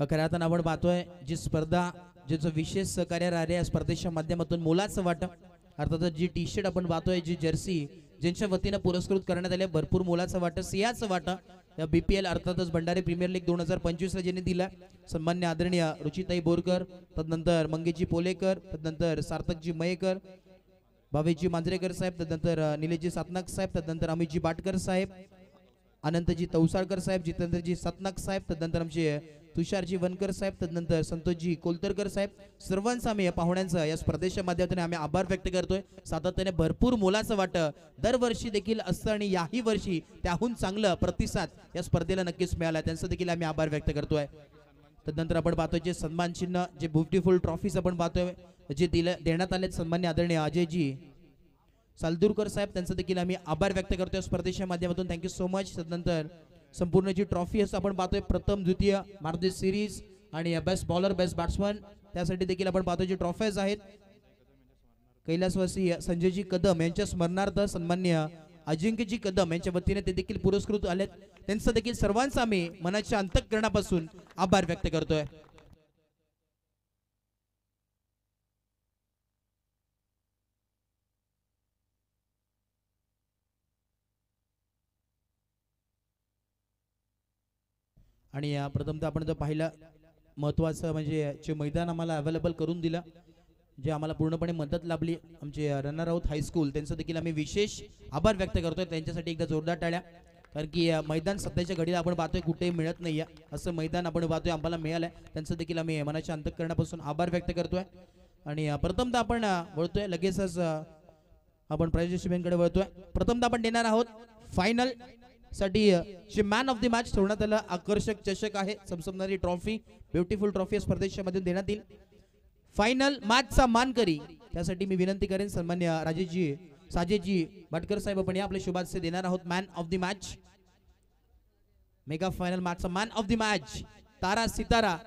खऱ्या अर्थानं आपण पाहतोय जी स्पर्धा ज्याचं विशेष सहकार्य राहिले या स्पर्धेच्या माध्यमातून मुलाचं वाटप अर्थातच जी टी शर्ट आपण पाहतोय जी जर्सी ज्यांच्या वतीनं पुरस्कृत करण्यात आले भरपूर मुलाचं वाटप सिंहाचं वाटप या बीपीएल अर्थातच भंडारी प्रीमियर लीग 2025 ला ज्यांनी दिला सन्मान्य आदरणीय रुचिताई बोरकर तदनंतर मंगेशजी पोलेकर तदनंतर सार्थकजी मयेकर भावेशजी मांजरेकर साहेब तदनंतर निलेशजी सातनाक साहेब तदनंतर अमितजी बाटकर साहेब अनंतजी तवसाळकर साहेब जितेंद्रजी सातनाक साहेब तदनंतर आमचे तुषारजी वनकर साहेब तदनंतर संतोषजी कोलतरकर साहेब सर्वांचा आम्ही या पाहुण्यांचा या स्पर्धेच्या माध्यमातून आम्ही आभार व्यक्त करतोय सातत्याने भरपूर मोलाचं वाटप दरवर्षी देखील असतं आणि याही वर्षी त्याहून चांगलं प्रतिसाद या स्पर्धेला नक्कीच मिळाला त्यांचा देखील आम्ही आभार व्यक्त करतोय तदनंतर आपण पाहतोय जे सन्मान चिन्ह जे ब्युटिफुल ट्रॉफीज आपण पाहतोय जे देण्यात आले सन्मान्य आदरणीय अजयजी सालदूरकर साहेब त्यांचा देखील आम्ही आभार व्यक्त करतोय स्पर्धेच्या माध्यमातून थँक्यू सो मच तदनंतर संपूर्ण जी ट्रॉफी असं आपण पाहतोय प्रथम द्वितीय मारुती सिरीज आणि बेस्ट बॉलर बेस्ट बॅट्समन त्यासाठी देखील आपण पाहतोय जी ट्रॉफीज आहेत कैलासवासी संजयजी कदम यांच्या स्मरणार्थ सन्मान्य अजिंक्यजी कदम यांच्या वतीने ते देखील पुरस्कृत आलेत त्यांचं देखील सर्वांचा आम्ही मनाच्या अंतःकरणापासून आभार व्यक्त करतोय आणि प्रथमतः आपण जर पाहिलं महत्त्वाचं म्हणजे जे मैदान आम्हाला अवेलेबल करून दिलं जे आम्हाला पूर्णपणे मदत लाभली आमचे रनर आउट हायस्कूल त्यांचं देखील आम्ही विशेष आभार व्यक्त करतोय त्यांच्यासाठी एकदा जोरदार टाळ्या कारण की मैदान सध्याच्या घडीला आपण पाहतोय कुठेही मिळत नाही असं मैदान आपण पाहतोय आम्हाला मिळालंय त्यांचं देखील आम्ही मनाच्या अंतःकरणापासून आभार व्यक्त करतोय आणि प्रथमतः आपण वळतोय लगेचच आपण प्रायोजकांकडे वळतोय प्रथमतः आपण देणार आहोत फायनल साठी जे मॅन ऑफ द मॅच ठेवण्यात आलं आकर्षक चषक आहे समसमणारी ट्रॉफी ब्युटिफुल ट्रॉफी स्पर्धेच्या मध्ये देण्यात येईल फायनल मॅचचा मानकरी त्यासाठी मी विनंती करेन सन्मान्य राजेशजी साजेजी भाटकर साहेब आपण या आपले शुभाशय देणार आहोत man of the match mega final मॅचचा मॅन ऑफ द मॅच तारा सितारा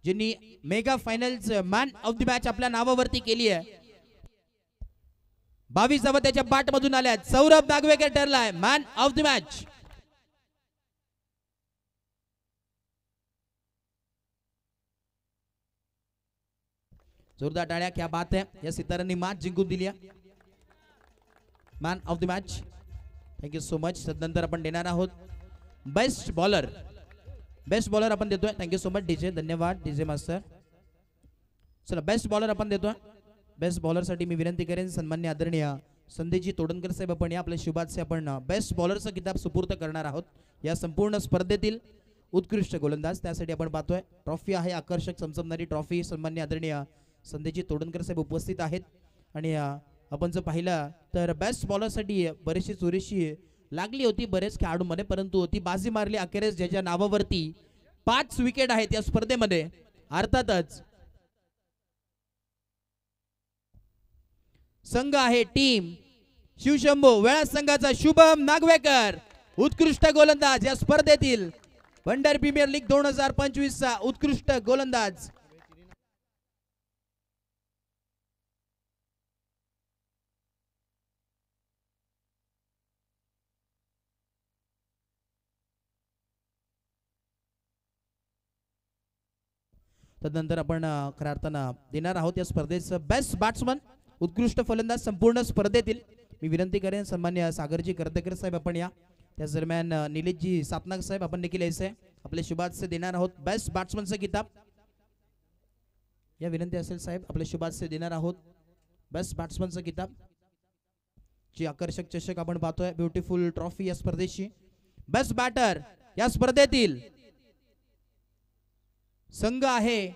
ज्यांनी mega finals man of the match आपल्या नावावरती केली आहे 22 धावा त्याच्या बाट मधून आल्यात सौरभ नागवेकर ठरलाय मॅन ऑफ द मॅच जोरदार टाळ्या क्या बात है या सितारांनी मॅच जिंकून दिली man of the match thank you so much तदनंतर आपण देणार आहोत बेस्ट बॉलर आपण देतोय थँक्यू सो मच डीजे धन्यवाद डीजे मास्टर चला बेस्ट बॉलर आपण देतोय बेस्ट बॉलर साठी मी विनंती करेन सन्मान्य आदरणीय संदेशजी तोडणकर साहेब आपण या आपल्या शुभाचे आपण बेस्ट बॉलरचा किताब सुपूर्द करणार आहोत या संपूर्ण स्पर्धेतील उत्कृष्ट गोलंदाज त्यासाठी आपण पाहतोय ट्रॉफी आहे आकर्षक चमचमणारी ट्रॉफी सन्मान्य आदरणीय संदेशजी तोडणकर साहेब उपस्थित आहेत आणि आपण जर पाहिलं तर बेस्ट बॉलर साठी बरेचशी चोरीशी लागली होती बरेच खेळाडूंमध्ये परंतु ती बाजी मारली अखेरीस ज्याच्या नावावरती 5 विकेट आहेत या स्पर्धेमध्ये अर्थातच संघ आहे टीम शिवशंभू वेळा संघाचा शुभम नागवेकर उत्कृष्ट गोलंदाज या स्पर्धेतील भंडारी प्रीमियर लीग 2025 चा उत्कृष्ट गोलंदाज तदनंतर आपण खऱ्या अर्थानं देणार आहोत या स्पर्धेचं बेस्ट बॅट्समन उत्कृष्ट फलंदाज संपूर्ण स्पर्धेतील मी विनंती करेन सन्मान्य सागरजी करदेकर साहेब आपण या त्या दरम्यान निलेशजी सातनाक साहेब आपण देखील यायचे आपले शुभाशय देणार आहोत बेस्ट बॅट्समनचा किताब या विनंती असेल साहेब आपले शुभाशय देणार आहोत बेस्ट बॅट्समनचा किताब जी आकर्षक चषक आपण पाहतोय ब्युटिफुल ट्रॉफी या स्पर्धेची बेस्ट बॅटर या स्पर्धेतील संघ आहे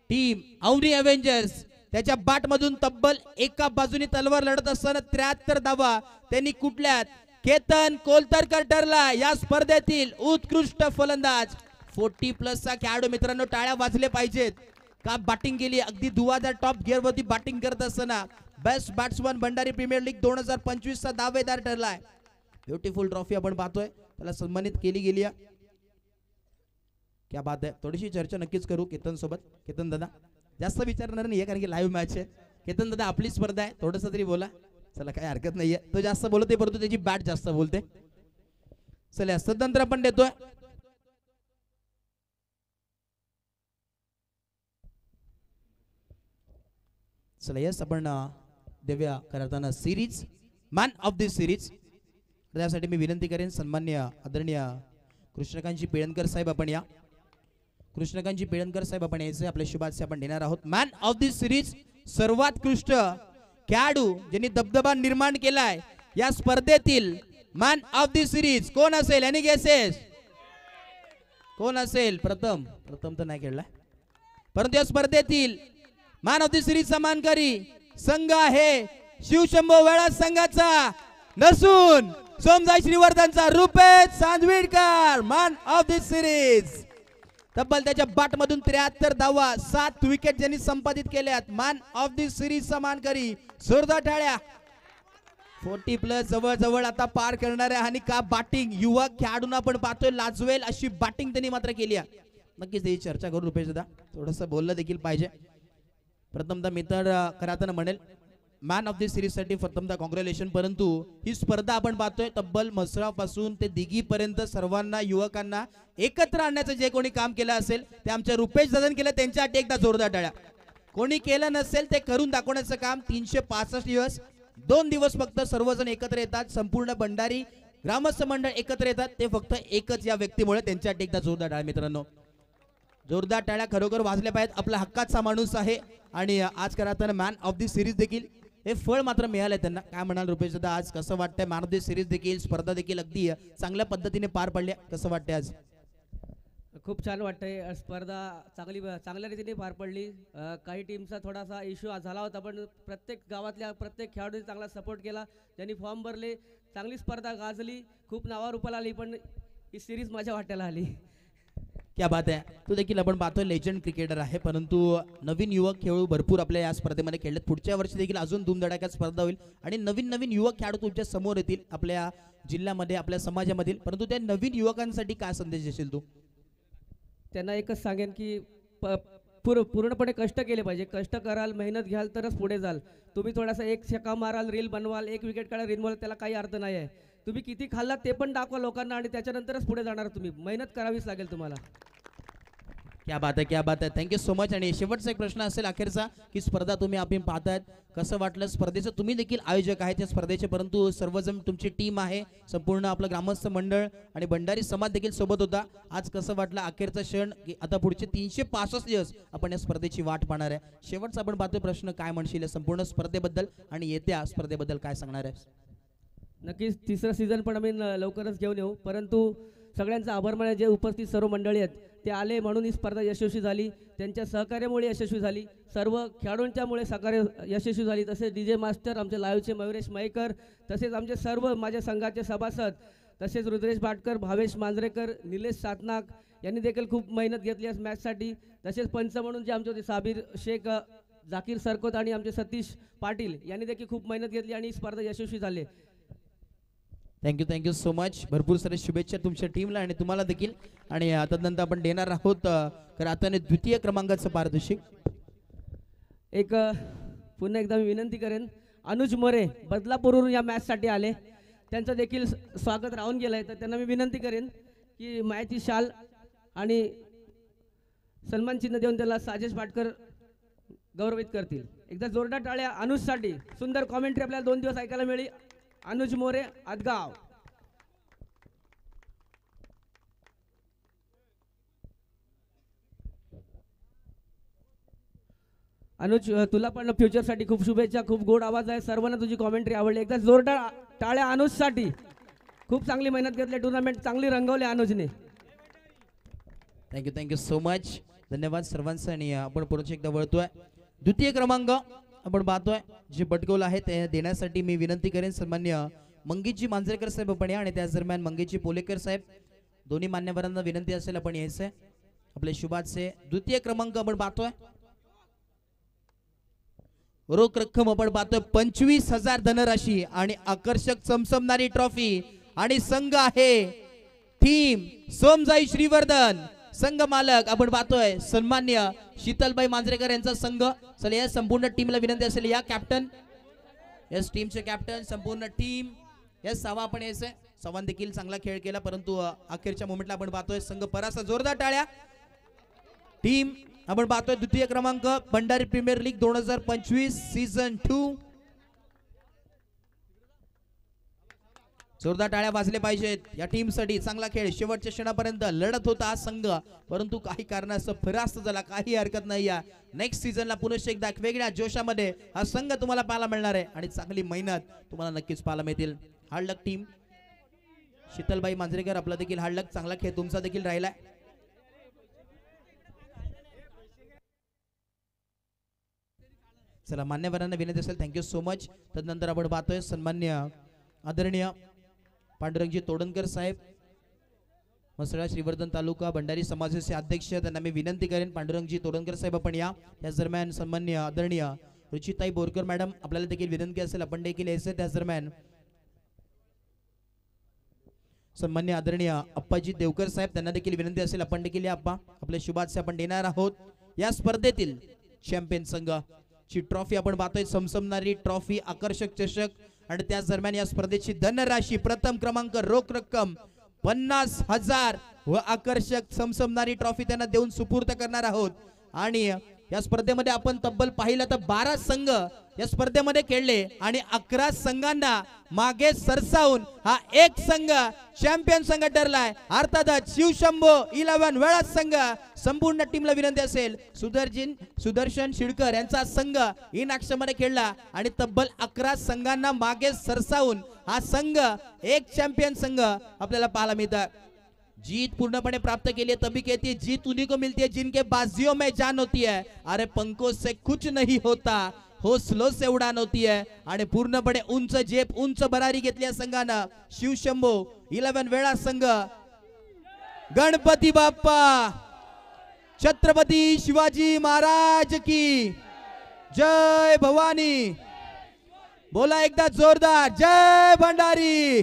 टीम अवनी अवेंजर्स त्याच्या बाट मधून तब्बल एका बाजूने तलवार लढत असताना 73 धावा त्यांनी कुठल्यात केतन कोलतरकर ठरला या स्पर्धेतील उत्कृष्ट फलंदाज 40+ चा खेळाडू मित्रांनो टाळ्या वाजले पाहिजेत का बॅटिंग केली अगदी धुवाधार टॉप गिअर वरती बॅटिंग करत असताना बेस्ट बॅट्समन भंडारी प्रीमियर लीग 2025 चा दावेदार ठरलाय ब्युटिफुल ट्रॉफी आपण पाहतोय त्याला सन्मानित केली गेली क्या बात आहे थोडीशी चर्चा नक्कीच करू केतन सोबत केतन दादा जास्त विचारणार नाही कारण की लाईव्ह मॅच आहे केतन दादा आपली स्पर्धा आहे थोडस तरी बोला चला काही हरकत नाहीये तो जास्त बोलते परंतु त्याची बॅट जास्त बोलते चला सदनंतर आपण देतोय चला यस आपण देऊया करताना series man of the series. त्यासाठी मी विनंती करेन सन्मान्य आदरणीय कृष्णकांतजी पेळणकर साहेब आपण या. कृष्णकांतजी पेळणकर साहेब आपण यायचे आपल्या शुभाचे आपण देणार आहोत. मॅन ऑफ द सिरीज सर्वोत्कृष्ट खेळाडू ज्यांनी दबदबा निर्माण केलाय या स्पर्धेतील मॅन ऑफ द सिरीज कोण असेल? Any guesses? कोण असेल? प्रथम तर नाही खेळलाय परंतु या स्पर्धेतील मॅन ऑफ द सिरीज समानकरी संघ आहे शिवशंभो वेळा संघाचा नसून सोमजाई श्रीवर्धनचा Rupesh Sanjvidkar. Man of the series तब्बल त्याच्या बाट मधून 73 धावा 7 विकेट ज्यांनी संपादित केल्यात. मॅन ऑफ द सिरीज समानकरी जोरदार टाळ्या. 40+ जवळ आता पार करणाऱ्या आणि का बॅटिंग युवा खेळाडूंना आपण पाहतोय लाजवेल अशी बॅटिंग त्यांनी मात्र केली आहे. नक्कीच ही चर्चा करू रुपेश दादा थोडंसं बोललं देखील पाहिजे. प्रथमतः मी तर करताना म्हणेल मॅन ऑफ द सिरीज साठी प्रथमतः कॉंग्रॅच्युलेशन. परंतु ही स्पर्धा आपण पाहतोय तब्बल मसरापासून ते दिघीपर्यंत सर्वांना युवकांना एकत्र आणण्याचं जे कोणी काम केलं असेल ते आमच्या रुपेश दादांनी केलं. त्यांच्यासाठी एकदा जोरदार टाळ्या. कोणी केलं नसेल ते करून दाखवण्याचं काम. 365 दिवस 2 दिवस फक्त सर्वजण एकत्र येतात. संपूर्ण भंडारी ग्रामस्थ मंडळ एकत्र येतात ते फक्त एकच या व्यक्तीमुळे. त्यांच्यासाठी एकदा जोरदार टाळ्या मित्रांनो. जोरदार टाळ्या खरोखर वाजल्या पाहिजेत. आपला हक्काचा माणूस आहे आणि आज करताना मॅन ऑफ द सिरीज देखील हे फळ मात्र मिळालंय त्यांना. काय म्हणाल रुपेश दादा आज कसं वाटतंय? मॅन ऑफ द सिरीज देखील स्पर्धा देखील अगदी चांगल्या पद्धतीने पार पडल्या. कसं वाटतंय आज? खूप छान वाटतंय. स्पर्धा चांगल्या रीतीने पार पडली. काही टीमचा थोडासा इश्यू झाला होता पण प्रत्येक गावातल्या प्रत्येक खेळाडूंनी चांगला सपोर्ट केला. त्यांनी फॉर्म भरले. चांगली स्पर्धा गाजली. खूप नावारूपाला आली पण ही सिरीज माझ्या वाट्याला आली. क्या बात आहे. तो देखील आपण पाहतोय लेजंड क्रिकेटर आहे परंतु नवीन युवक खेळाडू भरपूर आपल्या या स्पर्धेमध्ये खेळलेत. पुढच्या वर्षी देखील अजून धूमधडाक्यात स्पर्धा होईल आणि नवीन युवक खेळाडू तुमच्या समोर येतील आपल्या जिल्ह्यामध्ये आपल्या समाजामधील. परंतु त्या नवीन युवकांसाठी काय संदेश देशील तू? त्यांना एकच सांगेन की पूर्णपणे कष्ट केले पाहिजे. कष्ट कराल मेहनत घ्याल तरच पुढे जाल. तुम्ही थोडासा एक छक्का माराल रील बनवाल 1 विकेट काढाल रील बनवाल त्याला काही अर्थ नाही आहे. तुम्ही किती खाल्लात ते पण दाखवा लोकांना आणि त्याच्यानंतरच पुढे जाणार. तुम्ही मेहनत करावीच लागेल तुम्हाला. क्या बात आहे, क्या बात आहे. Thank you so much. आणि शेवटचा एक प्रश्न असेल अखेरचा की स्पर्धा तुम्ही आपण पाहतायत कसं वाटलं स्पर्धेचं? तुम्ही देखील आयोजक आहेत या स्पर्धेचे परंतु सर्वजण तुमची टीम आहे संपूर्ण आपलं ग्रामस्थ मंडळ आणि भंडारी समाज देखील सोबत होता. आज कसं वाटलं अखेरचा क्षण की आता पुढचे 365 दिवस आपण या स्पर्धेची वाट पाहणार आहे? शेवटचा आपण पाहतोय प्रश्न काय म्हणशील संपूर्ण स्पर्धेबद्दल आणि येत्या स्पर्धेबद्दल काय सांगणार आहे? नक्कीच तिसरं सीझन पण आम्ही लवकरच घेऊन येऊ. परंतु सगळ्यांचा आभार माने जे उपस्थित सर्व मंडळी आहेत ते आले म्हणून ही स्पर्धा यशस्वी झाली. त्यांच्या सहकार्यामुळे यशस्वी झाली. सर्व खेळाडूंच्यामुळे सहकार्य यशस्वी झाली. तसेच DJ मास्टर आमचे लाईव्हचे मयुरेश मयेकर तसेच आमचे सर्व माझ्या संघाचे सभासद तसेच रुद्रेश भाटकर भावेश मांजरेकर निलेश सातनाक यांनी देखील खूप मेहनत घेतली या मॅचसाठी. तसेच पंच म्हणून जे आमचे होते साबीर शेख जाकीर सरकोत आणि आमचे सतीश पाटील यांनी देखील खूप मेहनत घेतली आणि ही स्पर्धा यशस्वी झाली. Thank you so much. भरपूर सारे शुभेच्छा तुमच्या टीमला आणि तुम्हाला देखील. आणि तदनंतर आपण देणार आहोत तर आता द्वितीय क्रमांकाचं पारितोषिक. एक पुन्हा एकदा मी विनंती करेन अनुज मोरे बदलापूरवरून या मॅचसाठी आले. त्यांचं देखील स्वागत राहून गेलंय तर त्यांना मी विनंती करेन की माहिती शाल आणि सन्मान चिन्ह देऊन त्याला साजेश पाटकर गौरवित करतील. एकदा जोरदार टाळ्या अनुजसाठी. सुंदर कॉमेंट्री आपल्याला 2 दिवस ऐकायला मिळाली. अनुज मोरे आदगाव. अनुज तुला पण फ्युचरसाठी खूप शुभेच्छा. खूप गोड आवाज आहे. सर्वांना तुझी कॉमेंट्री आवडली. एकदा जोरदार टाळ्या अनुजसाठी. खूप चांगली मेहनत घेतली. टुर्नामेंट चांगली रंगवली अनुजने. Thank you so much. धन्यवाद सर्वांचं. आणि आपण पुढे एकदा वळतोय द्वितीय क्रमांक आपण पाहतोय जे पटकवलं आहे ते देण्यासाठी मी विनंती करेन सन्मान्य मंगेशजी मांजरेकर साहेब आपण या आणि त्याच दरम्यान मंगेशजी पोलेकर साहेब दोन्ही मान्यवरांना विनंती असेल आपण यायचंय आपले शुभाचे. द्वितीय क्रमांक आपण पाहतोय रोख रक्कम आपण पाहतोय 25,000 धनराशी आणि आकर्षक चमचमणारी ट्रॉफी आणि संघ आहे टीम सोमजाई श्रीवर्धन. संघ मालक आपण पाहतोय सन्मान्य शीतलबाई मांजरेकर यांचा संघ. चला या संपूर्ण टीमला विनंती असेल या कॅप्टन यस टीमचे कॅप्टन संपूर्ण टीम यस सवा आपण यायचंय. सवान देखील चांगला खेळ केला परंतु अखेरच्या मोमेंटला आपण पाहतोय संघ परासा. जोरदार टाळ्या. टीम आपण पाहतोय द्वितीय क्रमांक भंडारी प्रीमियर लीग 2025 सीझन 2. जोरदार टाळ्या वाजले पाहिजेत या टीम साठी. चांगला खेळ, शेवटच्या क्षणापर्यंत लढत होता हा संघ, परंतु काही कारणास्तव फरास्त झाला. काही हरकत नाही, या नेक्स्ट सीझनला पुन्हा एकदा वेगळ्या जोशामध्ये हा संघ तुम्हाला पाहायला मिळणार आहे आणि चांगली मेहनत तुम्हाला नक्कीच पाहायला मिळतील. हार्ड लक टीम. शीतलबाई मांजरेकर, आपला देखील हार्ड लक. चांगला खेळ तुमचा देखील राहिलाय. चला, मान्यवरांना विनंती असेल, थँक्यू सो मच. तदनंतर आपण पाहतोय सन्मान्य आदरणीय पांडुरंगजी तोडणकर साहेब, मसळा श्रीवर्धन तालुका भंडारी समाजाचे अध्यक्ष. त्यांना मी विनंती करेन, पांडुरंगजी तोडणकर साहेब आपण या. त्याच दरम्यान सन्मान्य आदरणीय रुचिताई बोरकर मॅडम, आपल्याला देखील विनंती असेल आपण देखील यायचं. त्याच दरम्यान सन्मान्य आदरणीय अप्पाजी देवकर साहेब, त्यांना देखील विनंती असेल आपण देखील या. अप्पा, आपले शुभाशय आपण देणार आहोत. या स्पर्धेतील चॅम्पियन संघ ची ट्रॉफी आपण पाहतोय, समसमणारी ट्रॉफी, आकर्षक चषक आणि त्याच दरम्यान या स्पर्धेची धनराशी प्रथम क्रमांक रोख रक्कम 50,000 व आकर्षक समसमणारी ट्रॉफी त्यांना देऊन सुपूर्द करणार आहोत. आणि या स्पर्धेमध्ये आपण तब्बल पाहिलं तर 12 संघ या स्पर्धेमध्ये खेळले आणि 11 संघांना मागे सरसावून हा एक संघ चॅम्पियन संघ ठरलाय. अर्थातच शिवशंभो 11 वेळा संघ. संपूर्ण टीमला विनंती असेल, सुदर्शन शिडकर यांचा संघ इन मध्ये खेळला आणि तब्बल 11 संघांना मागे सरसावून हा संघ एक चॅम्पियन संघ आपल्याला पाहायला मिळतात. जीत पूर्णपणे प्राप्त केली है, तभी कहती है जीत उन्हीं को मिलती है जिनके बाजियों में जान होती है. अरे पंखों से कुछ नहीं होता, हौसलों से उड़ान होती है. आणि पूर्णपणे उंच झेप, उंच भरारी घेतली या संघानं. शिवशंभो 11 वेळा संघ. गणपती बाप्पा, छत्रपती शिवाजी महाराज की जय. भवानी बोला एकदा जोरदार, जय भंडारी.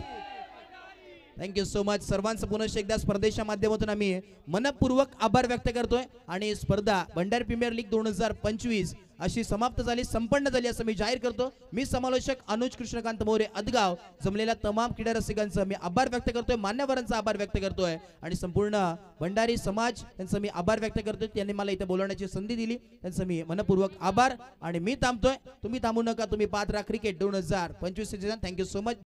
Thank you so much. सर्वांचं पुन्हा एकदा स्पर्धेच्या माध्यमातून आम्ही मनपूर्वक आभार व्यक्त करतोय. आणि स्पर्धा भंडारी प्रीमियर लीग 2025 अशी समाप्त झाली, संपन्न झाली असं मी जाहीर करतो. मी समालोचक अनुज कृष्णकांत मोरे अदगाव, जमलेल्या तमाम क्रीडा रसिकांचा मी आभार व्यक्त करतोय, मान्यवरांचा आभार व्यक्त करतोय आणि संपूर्ण भंडारी समाज यांचा मी आभार व्यक्त करतोय. त्यांनी मला इथे बोलवण्याची संधी दिली, त्यांचा मी मनपूर्वक आभार. आणि मी थांबतोय, तुम्ही थांबू नका, तुम्ही पाहत राहा cricket 2025 season. Thank you so much.